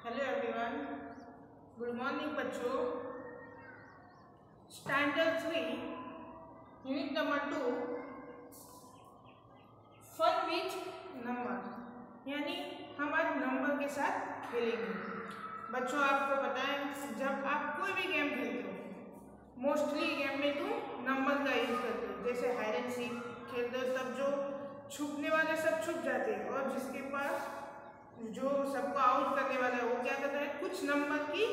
Hello everyone, good morning बच्चों। Standard 3 unit number 2 fun with number, यानी हम आज नंबर के साथ खेलेंगे। बच्चों आपको पता है, जब आप कोई भी गेम खेलते हो मोस्टली गेम में तुम नंबर का यूज करते हो। जैसे हाइड एंड सीक खेलते हो तब जो छुपने वाले सब छुप जाते हैं और जिसके पास जो सबको आउट करने वाला है वो क्या करता है, कुछ नंबर की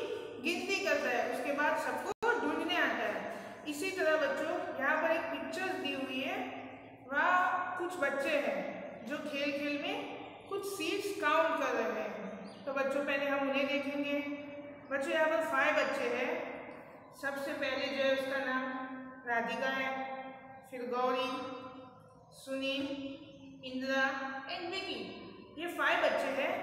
गिनती करता है, उसके बाद सबको ढूंढने आता है। इसी तरह बच्चों यहाँ पर एक पिक्चर दी हुई है, वहाँ कुछ बच्चे हैं जो खेल खेल में कुछ सीट्स काउंट कर रहे हैं। तो बच्चों पहले हम उन्हें देखेंगे। बच्चों यहाँ पर 5 बच्चे हैं। सबसे पहले जो है उसका नाम राधिका है, फिर गौरी, सुनील, इंदिरा एंड विकी। ये 5 बच्चे हैं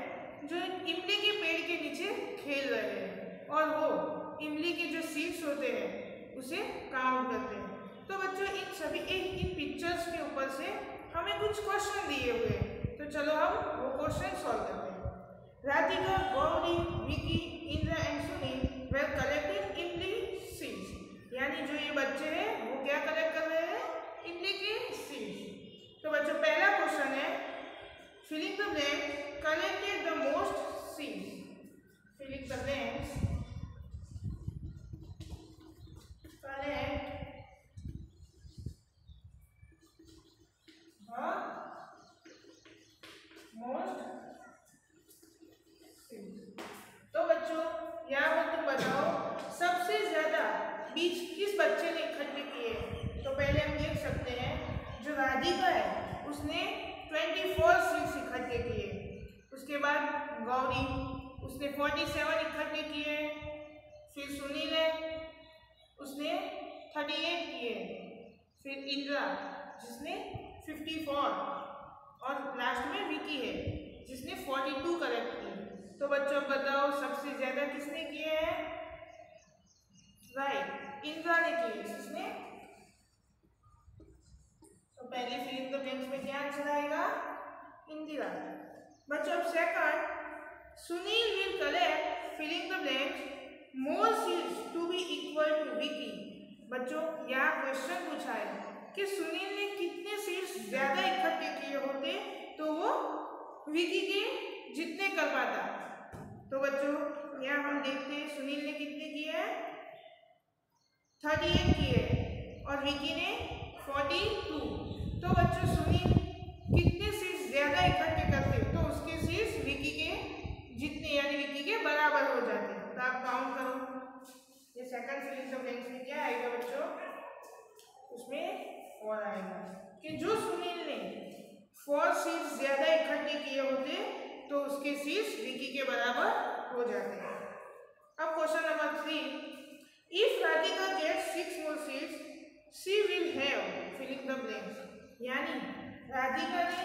जो इमली के पेड़ के नीचे खेल रहे हैं और वो इमली के जो सीड्स होते हैं उसे काउंट करते हैं। तो बच्चों इन पिक्चर्स के ऊपर से हमें कुछ क्वेश्चन दिए हुए हैं, तो चलो हम वो क्वेश्चन सॉल्व करते हैं। Radhika, Gauri, Vicky, Indira and Sunil were collecting imli seeds, यानी जो ये बच्चे हैं वो क्या कलेक्ट कर रहे हैं, इमली के सीड्स। तो बच्चों पहला क्वेश्चन है filling the blanks, collected the most seeds. Filling the blanks, collect the most seeds. तो बच्चों यहाँ पर तुम बताओ सबसे ज्यादा बीज किस बच्चे ने इकट्ठे किए। तो पहले हम देख सकते हैं जो राधिका है उसने 24 सीड्स इकट्ठे किए। उसके बाद गौरी उसने 47 इकट्ठे किए। फिर सुनील है उसने 38 किए। फिर इंदिरा जिसने 54 और लास्ट में विकी है जिसने 42 कलेक्ट किए। तो बच्चों बताओ सबसे ज्यादा किसने किए हैं, राइट, इंदिरा ने किए। किसने? तो पहले फिलिंग द ब्लैंक्स में क्या आंसर आएगा, इंदिरा। बच्चों अब second, Sunil will collect filling the blanks more seeds to be equal to Vicky. बच्चों यहाँ क्वेश्चन पूछा है कि सुनील ने कितने सीड्स ज्यादा इकट्ठे किए होते तो वो विकी के जितने कर पाता। तो बच्चों यहाँ हम देखते हैं सुनील ने कितने किए हैं, 38 किए और विकी ने 42। तो बच्चों सुनील कितने सीड्स ज्यादा इकट्ठे करते तो उसके सीड्स विकी के जितने यानी विकी के बराबर हो जाते। तो आप काउंट करो, ये सेकंड फिलिंग द ब्लैंक्स में क्या आएगा बच्चों, उसमें 4 आएगा कि जो सुनील ने 4 सीड्स ज्यादा इकट्ठे किए होते तो उसके सीड्स विकी के बराबर हो जाते हैं। अब question number 3, if Radhika gets 6 more seeds she will have filling the blanks, यानी राधिका ने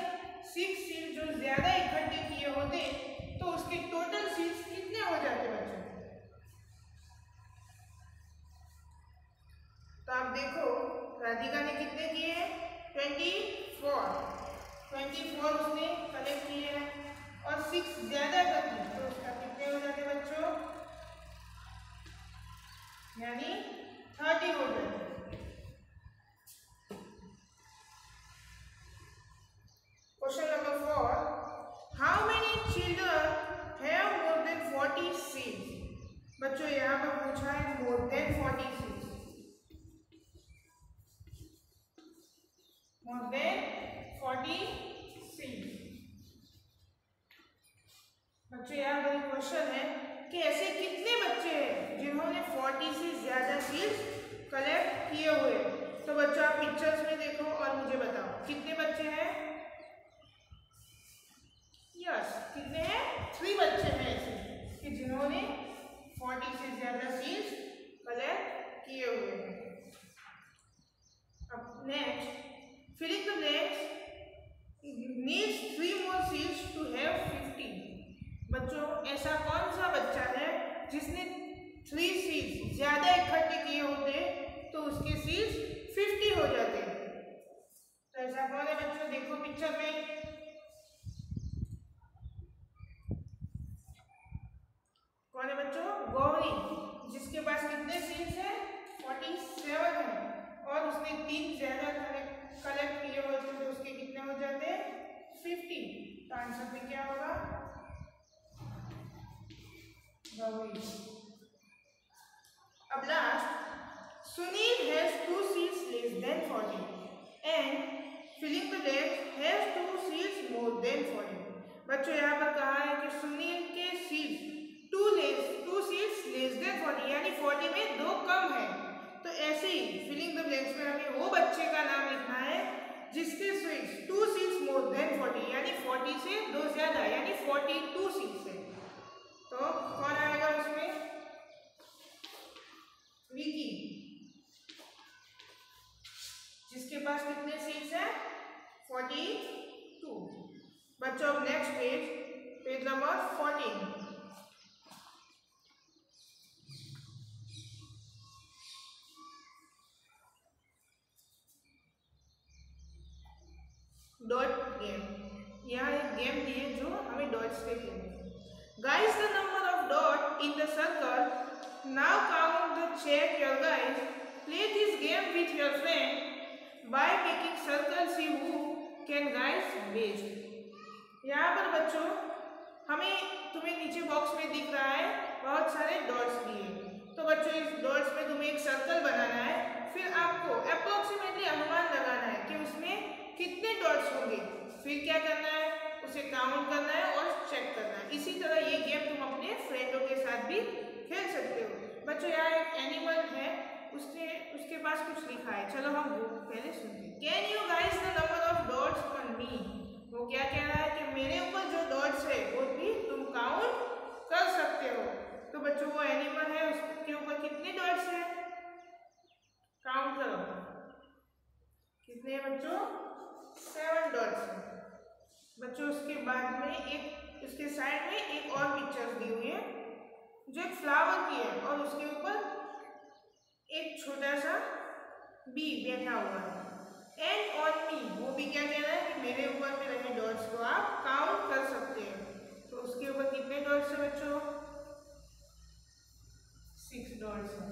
6 सीड्स जो ज्यादा इकट्ठे किए होते तो उसके टोटल सीड्स कितने हो जाते बच्चों। तो आप देखो राधिका ने कितने किए हैं, 24 उसने कलेक्ट किए हैं और 6 ज्यादा करती तो उसका कितने हो जाते बच्चों, यानी 30 हो जाते। Question number 4, how many children have more than 40 seeds? बच्चों यहाँ पर पूछा है more than 40 seeds, more than 40 seeds। बच्चों यहाँ पर क्वेश्चन है कि ऐसे कितने बच्चे हैं जिन्होंने 40 से ज्यादा सीड्स कलेक्ट किए हुए। तो बच्चों आप पिक्चर्स में देखो और मुझे बताओ कितने बच्चे हैं। यस, कितने हैं, 3 बच्चे हैं ऐसे कि जिन्होंने 40 से ज्यादा सीड्स कलेक्ट किए हुए हैं। अब next, filling the blanks needs 3 more seeds to have 50। बच्चों ऐसा कौन सा बच्चा है जिसने 3 सीड्स ज्यादा इकट्ठे किए होते तो उसके सीड्स 50 हो जाते। तो ऐसा कौन है बच्चों, देखो पिक्चर में। धोनी, जिसके पास कितने सीड्स हैं? 47 है, और उसने 3 ज्यादा कलेक्ट किए होते तो उसके कितने हो जाते हैं? 50। तो आंसर में क्या होगा? अब last, Sunil has 2 seats less than 40 and filling the blanks has 2 seats more than 40। बच्चों यहाँ पर कहा है कि सुनील के सीट्स 2 सीट्स लेस देन 40 यानी 40 में 2 कम है। तो ऐसे ही फिलिंग द ब्लैंक्स में हमें वो बच्चे का नाम लिखना है जिसके सीट्स 2 सीट्स मोर देन 40 यानी 40 से 2 ज्यादा यानी 42 सीट्स है। तो कौन आएगा उसमें? विकी, जिसके पास कितने सीट्स हैं? 42। बच्चों अब next page number 14। Dot game, यहाँ एक गेम दी है जो हमें डॉट्स से खेलनी है। Guys the number of dot in the circle, now count the check your guys, play this game with your friend by making circle, see who can guys best। यहाँ पर बच्चों तुम्हें नीचे बॉक्स में दिख रहा है बहुत सारे डॉट्स दिए। तो बच्चों इस डॉट्स में तुम्हें एक सर्कल बनाना है, फिर आपको अप्रोक्सीमेटली अनुमान लगाना है कि उसमें कितने डॉट्स होंगे, फिर क्या करना है? उसे काउंट करना है और चेक करना है। इसी तरह ये गेम तुम अपने फ्रेंडों के साथ भी खेल सकते हो। बच्चों यहाँ एक एनिमल है, उसके पास कुछ लिखा है, चलो हम वो पहले सुनते हैं। Can you guys the number of dots on me, वो क्या कह रहा है कि मेरे ऊपर जो डॉट्स है वो भी तुम काउंट कर सकते हो। तो बच्चों वो एनिमल है, उसके ऊपर कितने डॉट्स है? काउंट करो कितने हैं बच्चों? 7 डॉट्स है। बच्चों उसके बाद में उसके साइड में एक और पिक्चर दी हुई है जो एक फ्लावर की है और उसके ऊपर एक छोटा सा बी बैठा हुआ है। एंड ऑन मी, वो भी क्या कह रहा है कि मेरे ऊपर में रखे डॉट्स को आप काउंट कर सकते हैं। तो उसके ऊपर कितने डॉट्स है बच्चों? 6 डॉट्स है।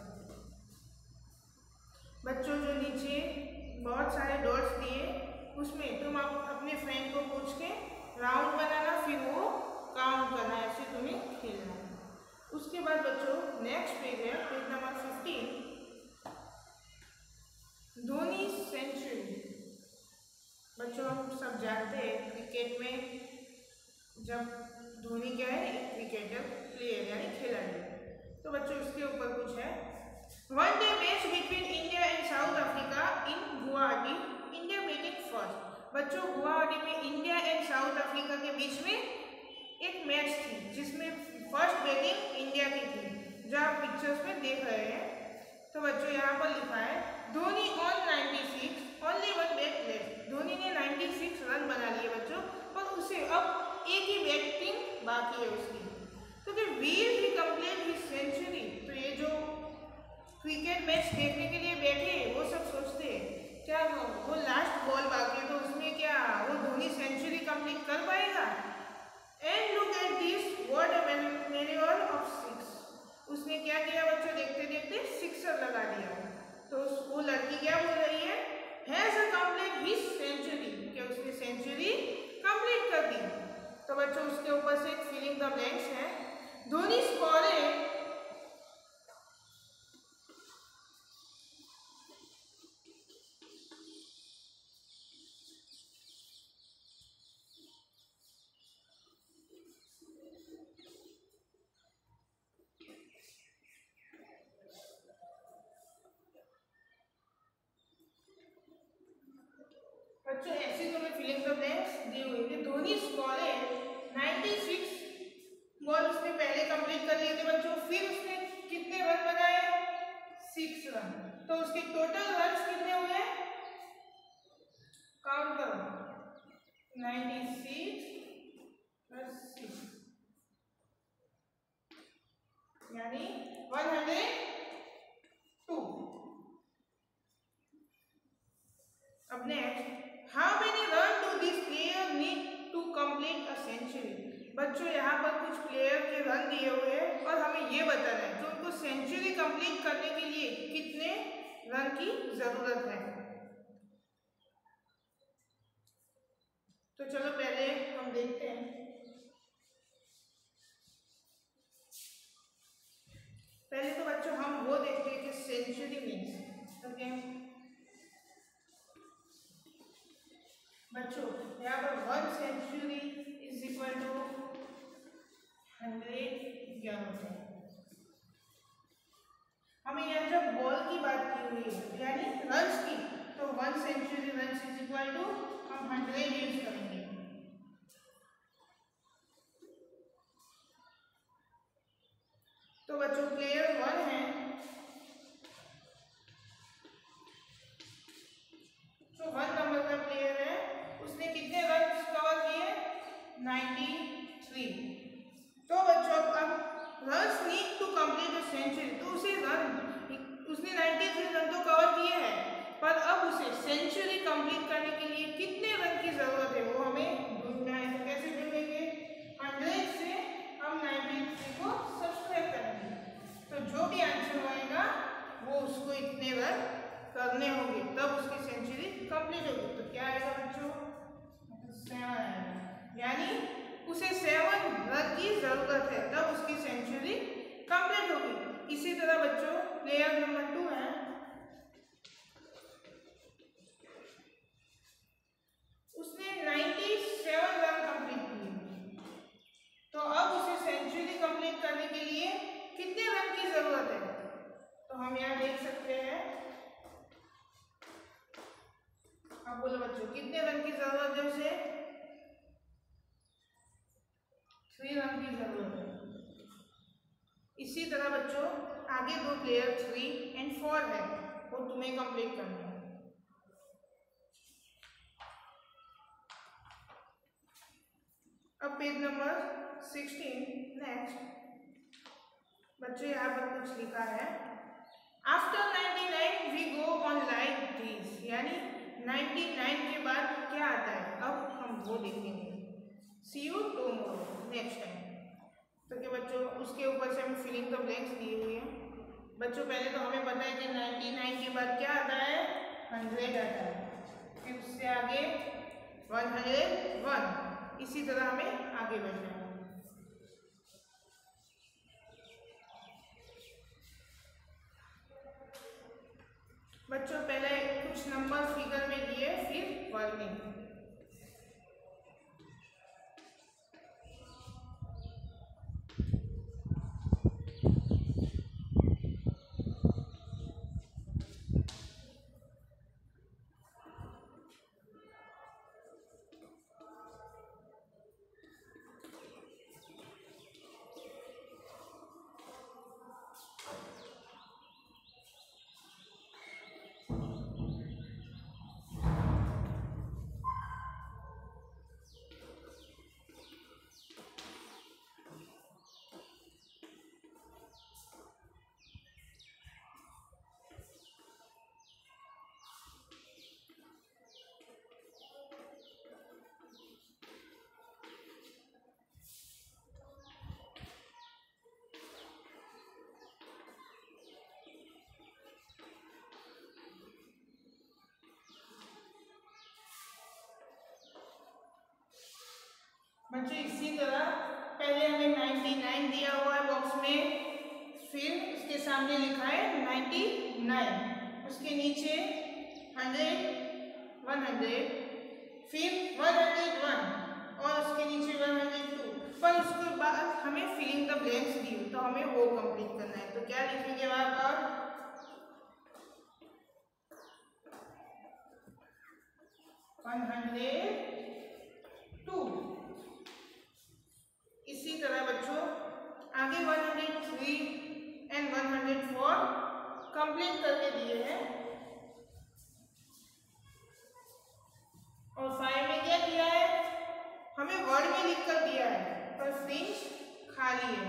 बच्चों जो नीचे बहुत सारे डॉट्स दिए उसमें तुम अपने फ्रेंड को पूछ के राउंड बनाना, फिर वो काउंट करना, ऐसे तुम्हें खेलना है। उसके बाद बच्चों नेक्स्ट पेज है, पेज नंबर 15, धोनी सेंचुरी। बच्चों हम सब जानते हैं क्रिकेट में जब धोनी क्या है, एक क्रिकेटर प्लेयर यानी खिलाड़ी। तो बच्चों उसके ऊपर कुछ है, one day match between India and south Africa in Guwahati, India batting first. बच्चों गुवाहाटी में इंडिया एंड साउथ अफ्रीका के बीच में एक मैच थी जिसमें फर्स्ट बैटिंग इंडिया की थी, जो आप पिक्चर्स में देख रहे हैं। तो बच्चों यहाँ पर लिखा है Dhoni on 96, only 1 bat left. Dhoni ने 96 रन बना लिए बच्चों, और उसे अब एक ही बैटिंग बाकी है उसकी। तो कि वीर ही कंप्लीट हिज सेंचुरी। तो ये जो क्रिकेट मैच देखने के लिए बैठे वो सब सोचते हैं क्या वो लास्ट बॉल बाकी है तो उसमें क्या वो धोनी सेंचुरी कंप्लीट कर पाएगा? And look at this what a manure of 6। उसने क्या किया बच्चों, देखते देखते सिक्सर लगा दिया। तो वो लड़की क्या बोल रही है? Has a complete his century, क्या उसने सेंचुरी कंप्लीट कर दी। तो बच्चों उसके ऊपर से एक फिलिंग द ब्लैंक्स है। धोनी स्कोरेड बच्चों ऐसी तुम्हें फिलिंग द ब्लैंक्स दी हुई थी। धोनी स्कोरेड 96 बॉल उसने पहले कंप्लीट कर लिए थे बच्चों, फिर उसने कितने रन बनाए? 6 रन। तो उसके टोटल रन कितने हुए? काउंट करो, 96 + 6 यानी 102। अब next, how many run do this player need to complete a century. बच्चों यहाँ पर कुछ प्लेयर के रन दिए हुए हैं और हमें ये बताना है कि उनको सेंचुरी कंप्लीट करने के लिए कितने रन की जरूरत है। तो चलो पहले हम देखते हैं। पहले तो बच्चों हम वो देखते हैं कि सेंचुरी मीन्स ओके बच्चों, यहाँ पर 1 सेंचुरी इज इक्वल टू 100 क्या होता है। हमें यहाँ जब बॉल की बात की हुई है यानी रन्स की, तो 1 century runs is equal to हम 100 यूज करेंगे। तो बच्चों प्लेयर 1 है, जो 1 नंबर का प्लेयर है, उसने कितने रन कवर किए 93। तो बच्चों अब runs need to complete a century, तो उसने 93 रन तो कवर किए हैं, पर अब उसे सेंचुरी कंप्लीट करने के लिए कितने रन की जरूरत है वो हमें ढूंढना है। तो कैसे ढूंढेंगे, 100 से हम 93 को सब्सट्रैक्ट करेंगे, तो जो भी आंसर आएगा वो उसको इतने रन करने होंगे, तब उसकी सेंचुरी कंप्लीट होगी। तो क्या आएगा बच्चों 7 आएगा, यानी उसे 7 रन की जरूरत है, तब उसकी सेंचुरी कंप्लीट होगी। इसी तरह बच्चों प्लेयर नंबर 2 है, उसने 97 रन कंप्लीट किए, तो अब उसे सेंचुरी कंप्लीट करने के लिए कितने रन की जरूरत है। तो हम यहाँ देख सकते हैं, अब बोलो बच्चों कितने रन की जरूरत है उसे, 3 रन की जरूरत है। इसी तरह बच्चों आगे 2 प्लेयर 3 और 4 है, वो तुम्हें कंप्लीट करना है। अब पेज नंबर 16 नेक्स्ट बच्चों यहाँ पर कुछ लिखा है, after 99 we go on like this, यानी 99 के बाद क्या आता है, अब हम वो देखेंगे। सी यू टुमारो नेक्स्ट टाइम। तो क्या बच्चों उसके ऊपर से हमें फिलिंग द ब्लैंक्स दी हुई है। बच्चों पहले तो हमें पता है कि 99 के बाद क्या आता है 100 आता है, फिर उससे आगे 101, इसी तरह हमें आगे बढ़ना है। बच्चों पहले कुछ नंबर फिगर में दिए, फिर वर्किंग। बच्चों इसी तरह पहले हमें 99 दिया हुआ है बॉक्स में, फिर उसके सामने लिखा है 99, उसके नीचे 100, 100, फिर 101 और उसके नीचे 102, पर उसके बाद हमें फिलिंग द ब्लैंक्स दी, तो हमें वो कंप्लीट करना है। तो क्या लिखेंगे वहां पर 102। इसी तरह बच्चों आगे 103 और 104 कंप्लीट करके दिए हैं, और 5 में क्या किया है, हमें वर्ड में लिख कर दिया है, पर फ्रिंज खाली है।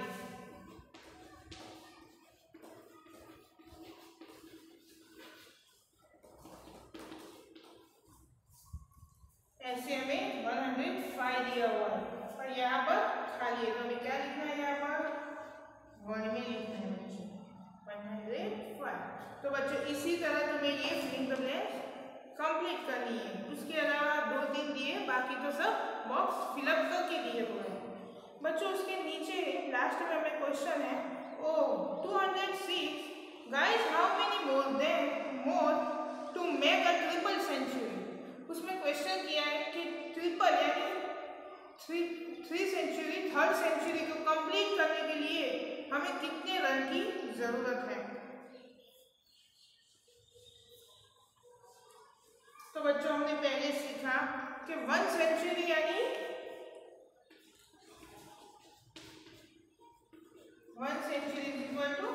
ऐसे हमें 105 दिया हुआ है, पर यहाँ पर खाली है, तो हमें क्या लिखना है, यहाँ पर वर्ड में लिखना है बच्चों। बच्चों इसी तरह तुम्हें ये फिलिंग द ब्लैंक्स कंप्लीट करनी है। उसके अलावा 2-3 दिए, बाकी तो सब बॉक्स फिलअप करके दिए हुए हैं। बच्चों उसके नीचे लास्ट में हमें क्वेश्चन है, oh 206 guys how many more to make a triple century. उसमें क्वेश्चन किया है कि ट्रिपल यानी थर्ड सेंचुरी को कंप्लीट करने के लिए हमें कितने रन की जरूरत है। तो बच्चों हमने पहले सीखा कि 1 सेंचुरी यानी 1 सेंचुरी इज इक्वल टू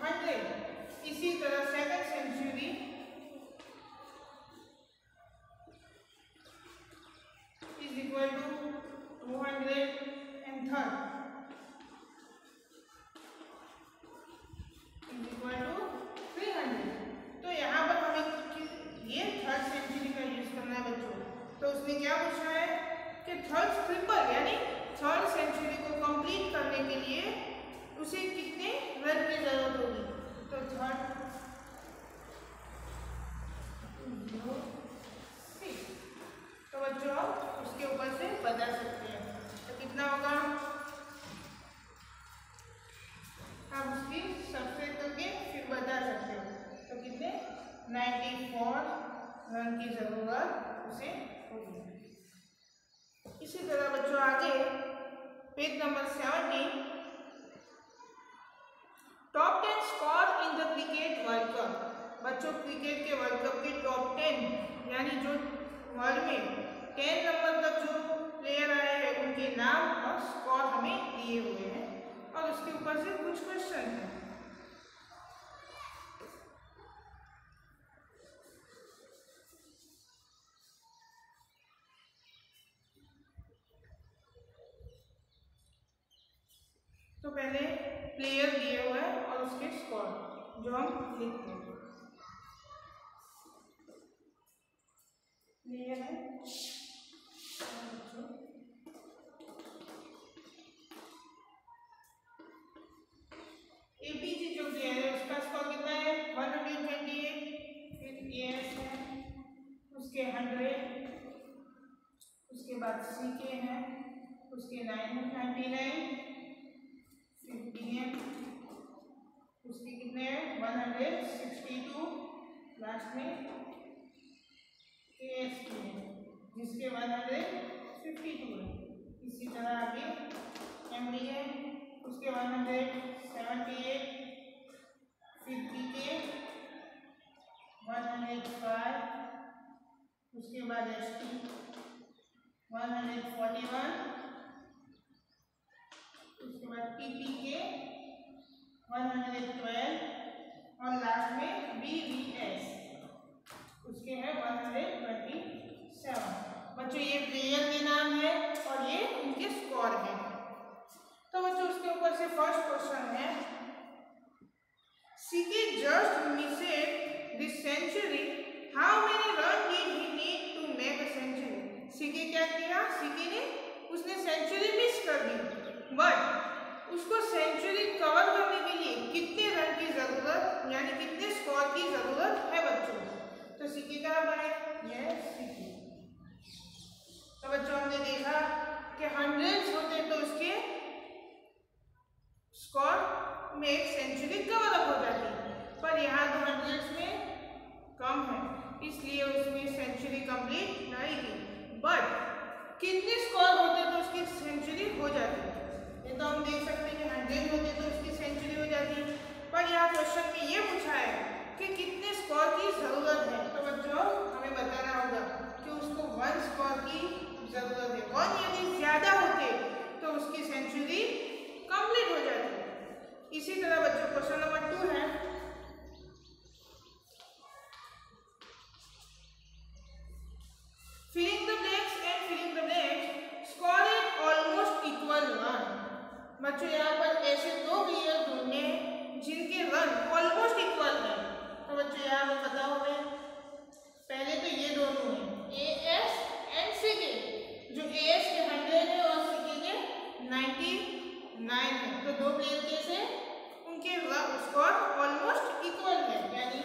100। इसी तरह second century is equal to 200 and third is equal to 300। तो यहाँ पर हमें ये थर्ड सेंचुरी का यूज करना है बच्चों। तो उसने क्या पूछा है कि थर्ड ट्रिपल यानी थर्ड सेंचुरी को कंप्लीट करने के लिए उसे कितने रन की जरूरत होगी। तो थर्ड 206। तो बच्चों उसके ऊपर से बता सकते हैं तो कितना होगा। आप उसकी सब्सट्रैक्ट करके फिर बता सकते हो। तो कितने 94 रन की जरूरत उसे होगी। इसी तरह बच्चों आगे page number 17, top 10 score in the cricket world cup. बच्चों क्रिकेट के वर्ल्ड कप के टॉप 10 यानी जो वर्ल्ड में 10 नंबर तक जो प्लेयर आए हैं उनके नाम और स्कोर हमें दिए हुए हैं और उसके ऊपर से कुछ क्वेश्चन हैं। तो पहले प्लेयर दिए हुए हैं और उसके स्कोर जो हम लिखते हैं। प्लेयर है एपीजे जो प्लेयर है उसका स्कोर कितना है 128। फिर एएस है उसके 100, उसके बाद सीके है उसके 99, 50 उसके कितने हैं 162, लास्ट में एएसके है जिसके 152 है। इसी तरह आगे एमडी है उसके 178, फिर पीके 105, उसके बाद एसटी 141, उसके बाद पीपीके 112 और लास्ट में बीवीएस उसके है 127। बच्चों ये प्लेयर के नाम है और ये उनके स्कोर है। तो बच्चों उसके ऊपर से फर्स्ट क्वेश्चन है, CK just missed this century, how many run did he need to make a century. CK क्या किया, सीके ने उसने सेंचुरी मिस कर दी बट उसको सेंचुरी कवर करने के लिए कितने रन की जरूरत यानी कितने स्कोर की जरूरत है बच्चों। तो सीके कहाँ पर है, यह सीके। तो बच्चों हमने देखा कि 100 होते तो उसके स्कोर में एक सेंचुरी कवर अप हो जाती है, पर यहाँ तो 100 में कम है इसलिए उसमें सेंचुरी कंप्लीट नहीं की। बट कितने स्कोर होते तो उसकी सेंचुरी हो जाती है। ये तो हम देख सकते हैं कि 100 होते तो उसकी सेंचुरी हो जाती, पर यहाँ क्वेश्चन में ये पूछा है कि कितने स्कोर की जरूरत है। तो बच्चों हमें बताना होगा कि उसको 1 स्कोर की जरूरत है। 1 यदि ज्यादा होते तो उसकी सेंचुरी कंप्लीट हो जाती है। इसी तरह बच्चों क्वेश्चन नंबर 2 है, filling the blanks and filling the blanks scored almost equal run. बच्चों यहाँ पर ऐसे दो प्लेयर ढूंढने जिनके रन ऑलमोस्ट इक्वल है। तो बच्चों यहाँ पर बताओ हमें, पहले तो ये दोनों हैं एएस एंड सीके, जो एएस के 100 है और सीके के 99 है। तो दो प्लेयर कैसे उनके स्कोर ऑलमोस्ट इक्वल है यानी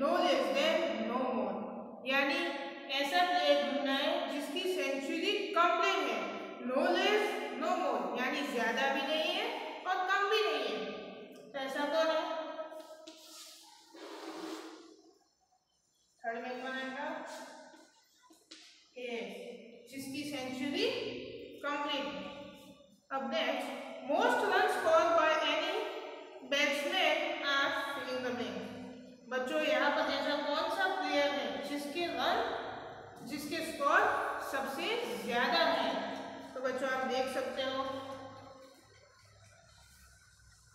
नो लेस देन नो मोर, यानी ऐसा प्लेयर ढूंढना है जिसकी सेंचुरी कंप्लीट है। नो लेस नो मोर यानी ज्यादा भी नहीं है और कम भी नहीं है। तो ऐसा कौन है? थर्ड में कौन आएगा? जिसकी सेंचुरी कंप्लीट है। अब next, most run scored by any batsman are filling the blanks. बच्चों यहाँ पर ऐसा कौन सा प्लेयर है जिसके स्कोर सबसे ज्यादा है? तो बच्चों आप देख सकते हो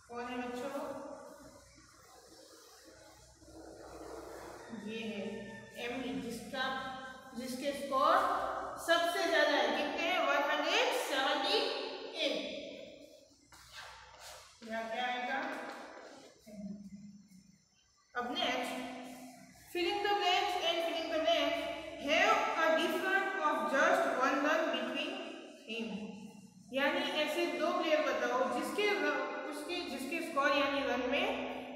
कौन है बच्चों? ये है एमी, जिसके स्कोर सबसे ज्यादा है। कितने हैं? 178। यहाँ क्या आएगा? अब next, filling the blanks and filling the blanks have a difference of just 1 run between him, यानी ऐसे दो प्लेयर बताओ जिसके स्कोर यानी रन में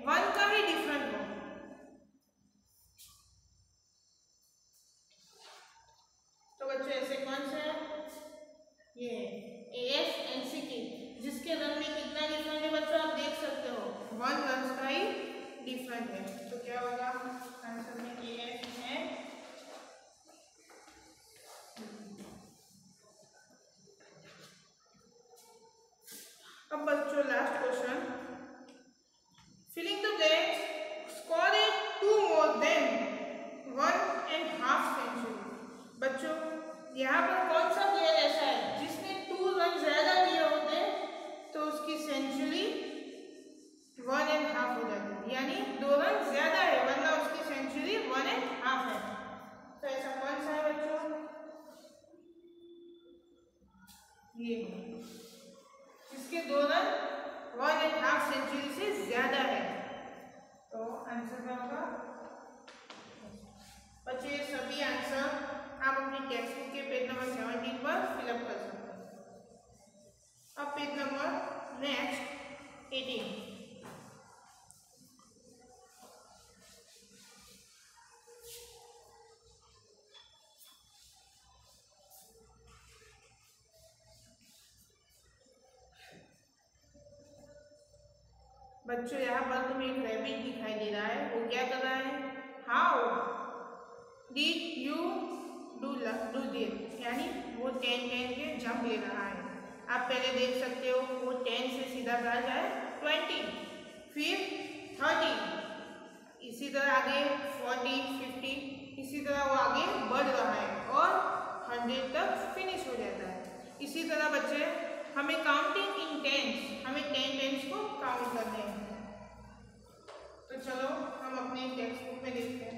1 का ही डिफरेंस हो। तो बच्चों ऐसे कौन सा है? ये एएस एनसीके, जिसके रन में कितना डिफरेंस है बच्चों? आप देख सकते हो 1 रन का ही डिफरेंस है। तो क्या होगा आंसर में? एएस है। अब बच्चों last question, filling the blanks scored 2 more than 1.5 century. बच्चों यहाँ पर कौन सा प्लेयर ऐसा है जिसने 2 रन ज्यादा दिए होते तो उसकी सेंचुरी 1.5 हो जाती, यानी 2 रन ज्यादा है वरना उसकी सेंचुरी 1.5 है। तो ऐसा कौन सा है बच्चों? ये जिसके 2 रन 1.5 सेंचुरी से ज्यादा है। तो आंसर क्या होगा? बच्चों ये सभी आंसर आप अपनी टेक्स्ट बुक के पेज नंबर 17 पर फिलअप कर सकते हैं। अब पेज नंबर नेक्स्ट 18। बच्चों यहाँ पर तुम्हें एक रैबिट दिखाई दे रहा है, वो क्या कर रहा है? How did you do this, यानी वो 10 के जंप ले रहा है। आप पहले देख सकते हो वो 10 से सीधा कहा जाए 20, फिर 30, इसी तरह आगे 40, 50, इसी तरह वो आगे बढ़ रहा है और 100 तक फिनिश हो जाता है। इसी तरह बच्चे हमें काउंटिंग इन टेंस, हमें 10 टेंस को काउंट करने हैं। तो चलो हम अपने टेक्स्ट बुक में देखते हैं।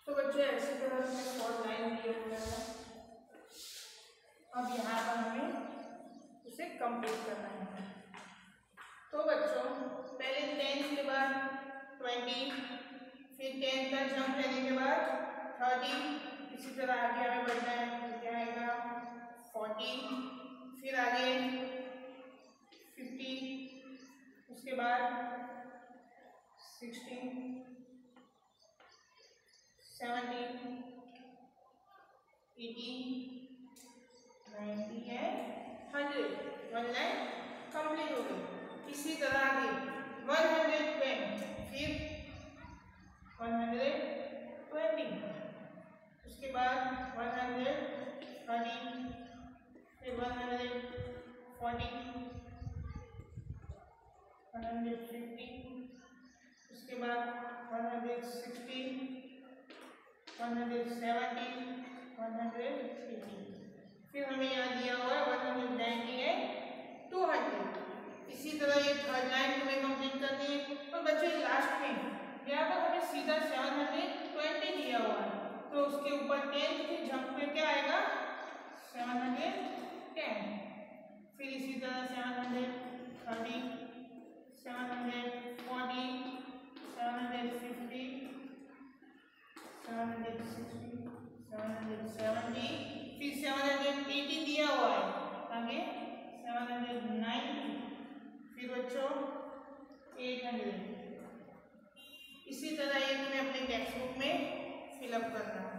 तो बच्चों ऐसी तरह से 4 लाइन दिए हुए हैं। अब यहाँ पर हमें उसे कंप्लीट करना है। तो बच्चों पहले 10 के बाद 20, फिर 10 का जंप लेने के बाद 30, इसी तरह आगे हमें बढ़ना है। तो क्या आएगा? 40, फिर आगे 50, उसके बाद 16, 17, 18, 90 एंड 100। 1 लाइन कंप्लीट हो गई। इसी तरह आगे 110, फिर 120, 150, उसके बाद 160, 170, 180, फिर हमें यहाँ दिया हुआ है 190 है 200। इसी तरह ये थर्ड लाइन तुम्हें कंप्लीट करनी है। और बच्चों लास्ट में यहाँ पर हमें सीधा 720 दिया हुआ है, तो उसके ऊपर 10 के जंप पे क्या आएगा 710। फिर इसी तरह 730, 740, 750, 760, 770, फिर 780 दिया हुआ है, आगे 790, फिर बच्चों 800। इसी तरह ये तुम्हें अपने टेक्स्ट बुक में फिलअप करना है।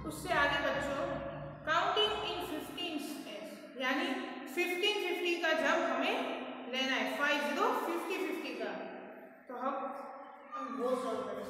उससे आगे बच्चों काउंटिंग इन 15 स्टेप्स, यानी 15-50 का जंप हमें लेना है, 50-50 का। तो हम वो सॉल्व करेंगे।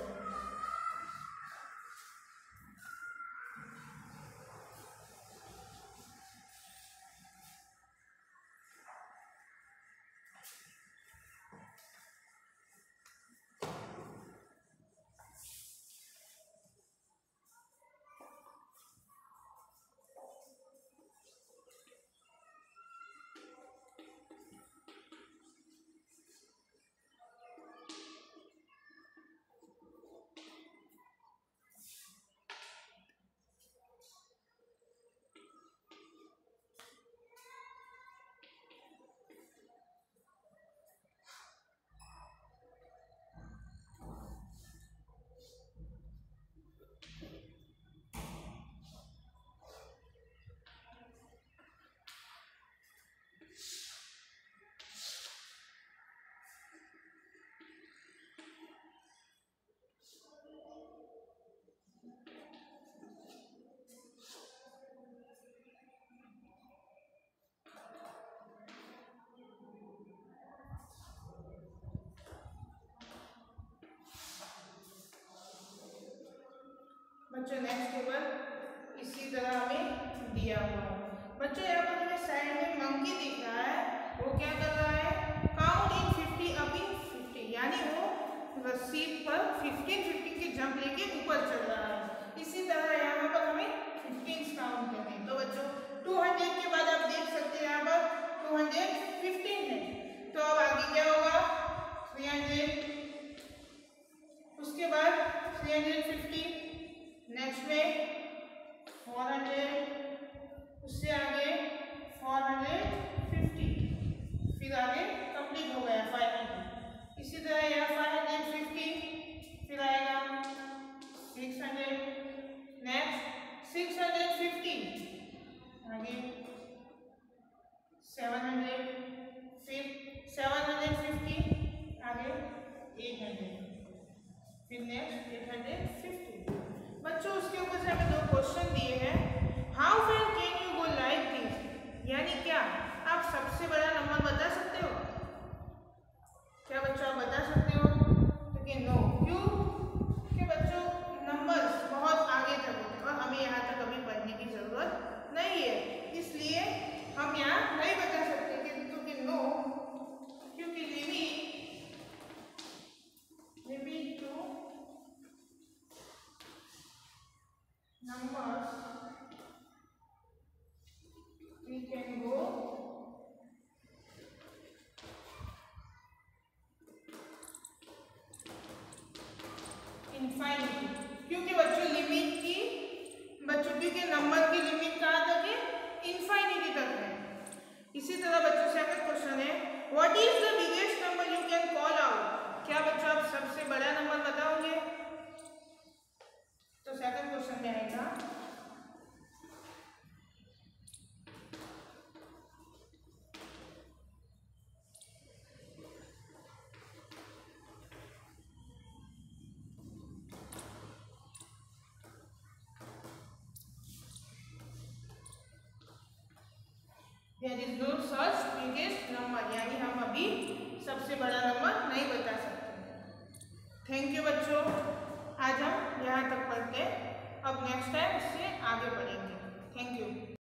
बच्चों नेक्स्ट टेबल इसी तरह हमें दिया हुआ है। बच्चों यहाँ पर हमें साइड में मंकी दिख रहा है, वो क्या कर रहा है काउंट इन 50 अप इन 50, यानी वो रस्सी पर 15-50 के जंप लेके ऊपर चल रहा है। इसी तरह यहाँ पर हमें 15 काउंट करने हैं। तो बच्चों 200 के बाद आप देख सकते हैं यहाँ पर 215 है, तो अब आगे क्या होगा 300, उसके बाद 350, नेक्स्ट में 400, उससे आगे 450, फिर आगे कंप्लीट हो गया 500। इसी तरह यहाँ 550, फिर आएगा 600, नेक्स्ट 650, आगे 700, फिर 750, आगे 800, फिर नेक्स्ट 850। बच्चों उसके ऊपर से हमें 2 क्वेश्चन दिए हैं। How well can you go like this, यानी क्या आप सबसे बड़ा नंबर बता सकते हो? क्या बच्चों आप बता सकते हो? तो कि नो, क्यों कि बच्चों नंबर्स बहुत आगे तक होते हैं और हमें यहाँ तक अभी पढ़ने की जरूरत नहीं है, इसलिए हम यहाँ नहीं बता सकते कि नो, क्योंकि limit to numbers we can go infinity, क्योंकि बच्चों क्योंकि नंबर की लिमिट कहाँ तक है इनफाइनिटी तक है। इसी तरह बच्चों से अगला क्वेश्चन है what is the biggest number you can call out, क्या बच्चों आप सबसे बड़ा नंबर बताओगे? तो सेकंड क्वेश्चन में आएगा there is no such biggest number, यानी हम अभी सबसे बड़ा नंबर नहीं बता सकते। थैंक यू बच्चों, आज हम यहाँ तक पढ़ते हैं, अब नेक्स्ट टाइम इससे आगे बढ़ेंगे। Thank you.